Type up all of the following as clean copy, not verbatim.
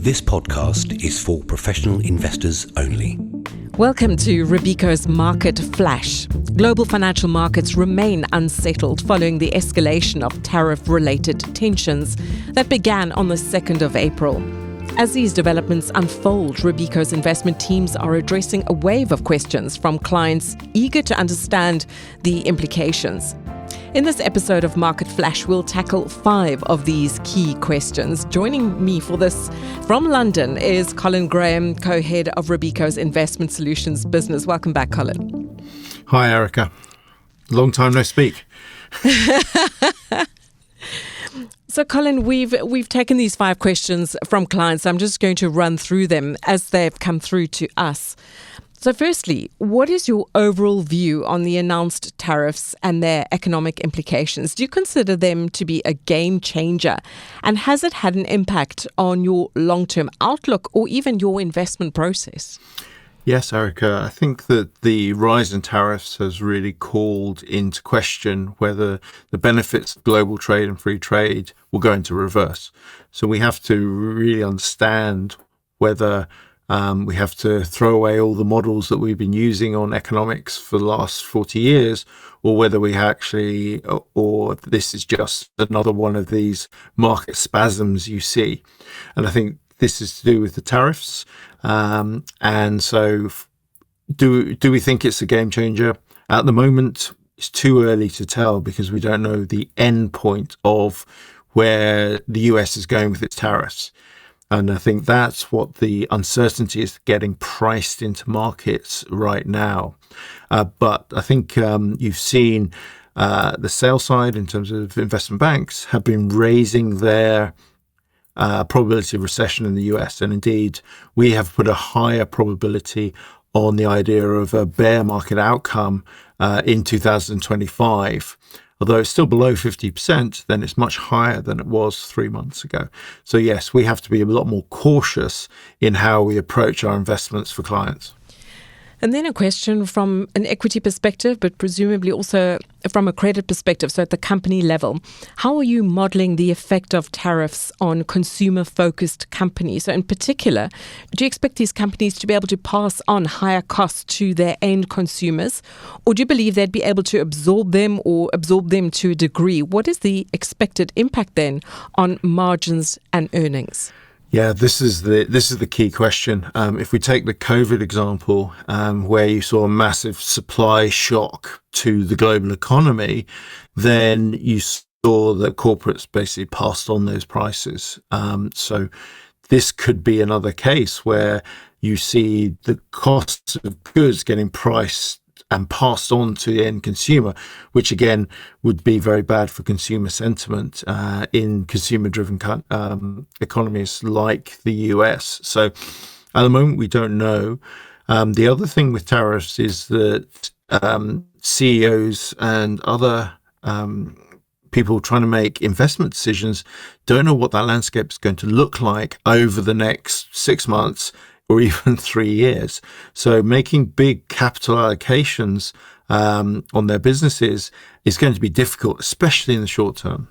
This podcast is for professional investors only. Welcome to Robeco's Market Flash. Global financial markets remain unsettled following the escalation of tariff-related tensions that began on the 2nd of April. As these developments unfold, Robeco's investment teams are addressing a wave of questions from clients eager to understand the implications. In this episode of Market Flash, we'll tackle 5 of these key questions. Joining me for this from London is Colin Graham, co-head of Robeco's Investment Solutions business. Welcome back, Colin. Hi, Erica. Long time no speak. So, Colin, we've taken these 5 questions from clients. I'm just going to run through them as they've come through to us. So firstly, what is your overall view on the announced tariffs and their economic implications? Do you consider them to be a game changer? And has it had an impact on your long-term outlook or even your investment process? Yes, Erica. I think that the rise in tariffs has really called into question whether the benefits of global trade and free trade will go into reverse. So we have to really understand whether we have to throw away all the models that we've been using on economics for the last 40 years, or whether we actually, or this is just another one of these market spasms you see. And I think this is to do with the tariffs. And so do we think it's a game changer? At the moment, it's too early to tell because we don't know the end point of where the US is going with its tariffs. And I think that's what the uncertainty is getting priced into markets right now. But I think you've seen the sell side in terms of investment banks have been raising their probability of recession in the US. And indeed, we have put a higher probability on the idea of a bear market outcome in 2025. Although it's still below 50%, then it's much higher than it was 3 months ago. So yes, we have to be a lot more cautious in how we approach our investments for clients. And then a question from an equity perspective, but presumably also from a credit perspective, so at the company level. How are you modeling the effect of tariffs on consumer-focused companies? So in particular, do you expect these companies to be able to pass on higher costs to their end consumers? Or do you believe they'd be able to absorb them or absorb them to a degree? What is the expected impact then on margins and earnings? Yeah, this is the key question. If we take the COVID example, where you saw a massive supply shock to the global economy, then you saw that corporates basically passed on those prices. So this could be another case where you see the costs of goods getting priced and passed on to the end consumer, which again would be very bad for consumer sentiment in consumer-driven economies like the US. So at the moment, we don't know. The other thing with tariffs is that CEOs and other people trying to make investment decisions don't know what that landscape is going to look like over the next 6 months or even 3 years. So making big capital allocations on their businesses is going to be difficult, especially in the short term.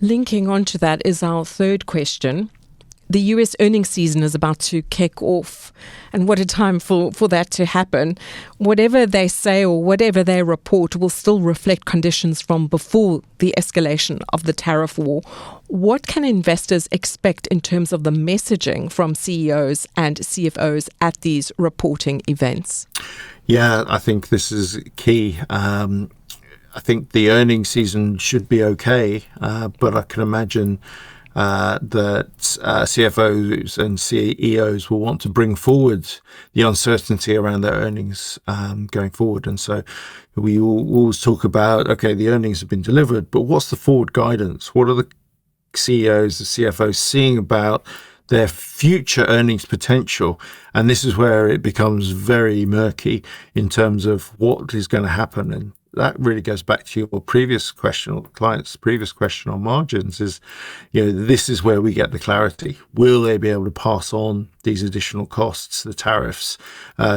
Linking onto that is our third question. The US earnings season is about to kick off, and what a time for that to happen. Whatever they say or whatever they report will still reflect conditions from before the escalation of the tariff war. What can investors expect in terms of the messaging from CEOs and CFOs at these reporting events? Yeah, I think this is key. I think the earnings season should be okay, but I can imagine that CFOs and CEOs will want to bring forward the uncertainty around their earnings going forward. And so we always talk about, okay, the earnings have been delivered, but what's the forward guidance? What are the CEOs, the CFOs seeing about their future earnings potential? And this is where it becomes very murky in terms of what is going to happen. And that really goes back to your previous question, or the client's previous question on margins is, this is where we get the clarity. Will they be able to pass on these additional costs, the tariffs,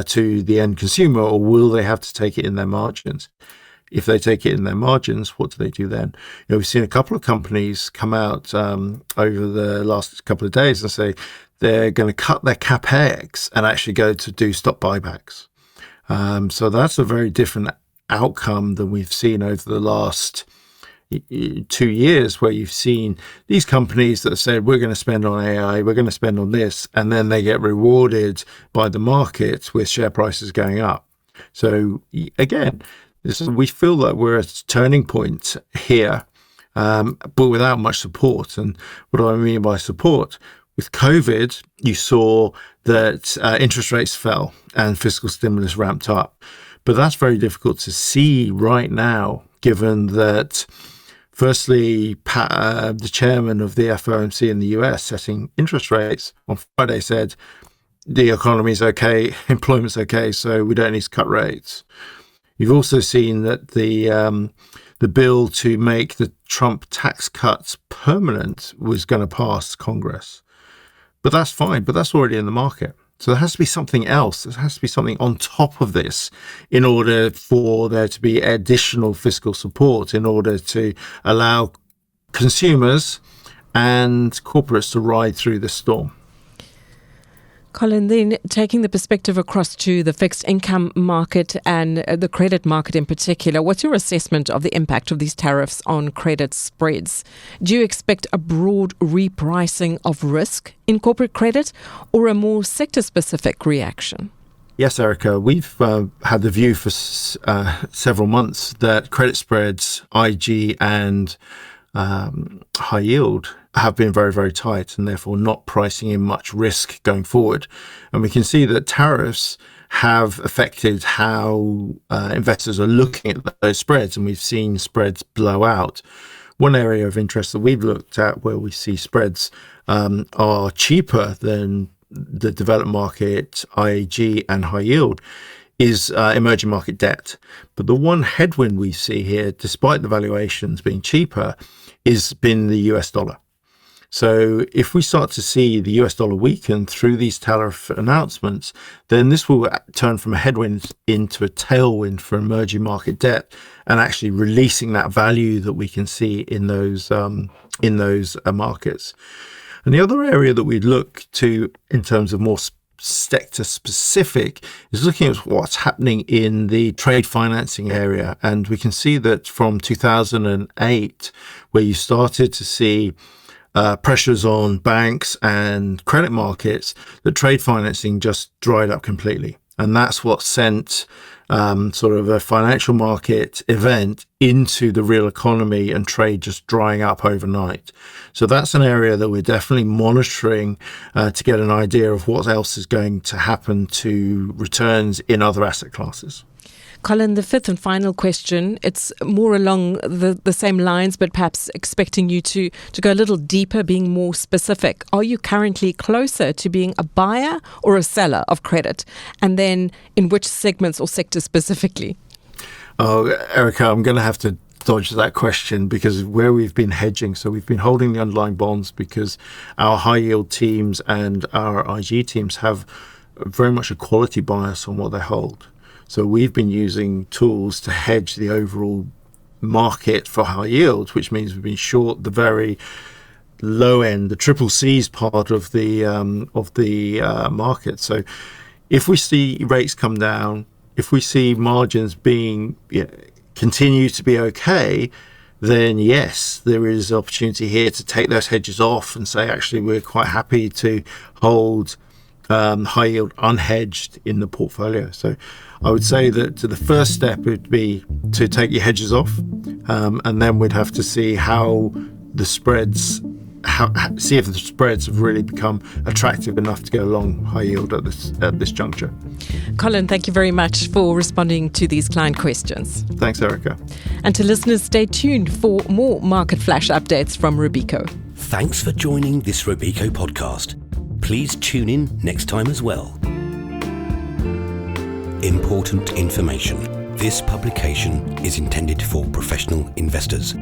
to the end consumer, or will they have to take it in their margins? if they take it in their margins, what do they do then? We've seen a couple of companies come out over the last couple of days and say they're going to cut their capex and actually go to do stock buybacks. So that's a very different outcome than we've seen over the last 2 years, where you've seen these companies that have said, we're going to spend on AI, we're going to spend on this, and then they get rewarded by the market with share prices going up. So again, we feel that we're at a turning point here, but without much support. And what do I mean by support? With COVID, you saw that interest rates fell and fiscal stimulus ramped up. But that's very difficult to see right now, given that, firstly, the chairman of the FOMC in the US setting interest rates on Friday said the economy's okay, employment's okay, so we don't need to cut rates. You've also seen that the bill to make the Trump tax cuts permanent was going to pass Congress. But that's fine, but that's already in the market. So there has to be something else. There has to be something on top of this in order for there to be additional fiscal support, in order to allow consumers and corporates to ride through the storm. Colin, then taking the perspective across to the fixed income market and the credit market in particular, what's your assessment of the impact of these tariffs on credit spreads? Do you expect a broad repricing of risk in corporate credit or a more sector-specific reaction? Yes, Erica, we've had the view for several months that credit spreads, IG and high yield, have been very, very tight and therefore not pricing in much risk going forward. And we can see that tariffs have affected how investors are looking at those spreads, and we've seen spreads blow out. One area of interest that we've looked at where we see spreads are cheaper than the developed market, IG and high yield, is emerging market debt. But the one headwind we see here, despite the valuations being cheaper, has been the US dollar. So if we start to see the US dollar weaken through these tariff announcements, then this will turn from a headwind into a tailwind for emerging market debt, and actually releasing that value that we can see in those markets. And the other area that we'd look to in terms of more sector specific is looking at what's happening in the trade financing area. And we can see that from 2008, where you started to see pressures on banks and credit markets, that trade financing just dried up completely. And that's what sent sort of a financial market event into the real economy, and trade just drying up overnight. So that's an area that we're definitely monitoring to get an idea of what else is going to happen to returns in other asset classes. Colin, the fifth and final question, it's more along the same lines, but perhaps expecting you to go a little deeper, being more specific. Are you currently closer to being a buyer or a seller of credit? And then in which segments or sectors specifically? Oh, Erica, I'm going to have to dodge that question, because where we've been hedging, so we've been holding the underlying bonds because our high yield teams and our IG teams have very much a quality bias on what they hold. So we've been using tools to hedge the overall market for high yield, which means we've been short the very low end, the triple C's part of the market. So if we see rates come down, if we see margins being continue to be okay, then yes, there is opportunity here to take those hedges off and say, actually, we're quite happy to hold high yield unhedged in the portfolio. So I would say that the first step would be to take your hedges off, and then we'd have to see how the spreads, see if the spreads have really become attractive enough to go long high yield at this juncture. Colin, thank you very much for responding to these client questions. Thanks, Erica. And to listeners, stay tuned for more Market Flash updates from Robeco. Thanks for joining this Robeco podcast. Please tune in next time as well. Important information. This publication is intended for professional investors.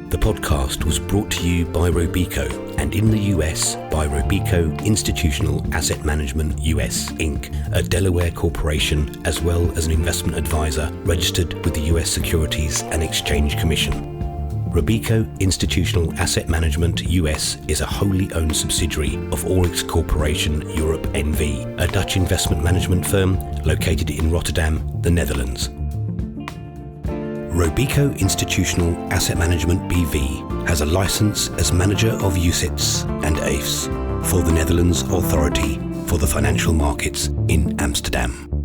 The The podcast was brought to you by Robeco and in the US by Robeco Institutional Asset Management US Inc., a Delaware corporation as well as an investment advisor registered with the US Securities and Exchange Commission. Robeco Institutional Asset Management US is a wholly owned subsidiary of Oryx Corporation Europe NV, a Dutch investment management firm located in Rotterdam, the Netherlands. Robeco Institutional Asset Management BV has a license as manager of UCITS and AIFs for the Netherlands Authority for the Financial Markets in Amsterdam.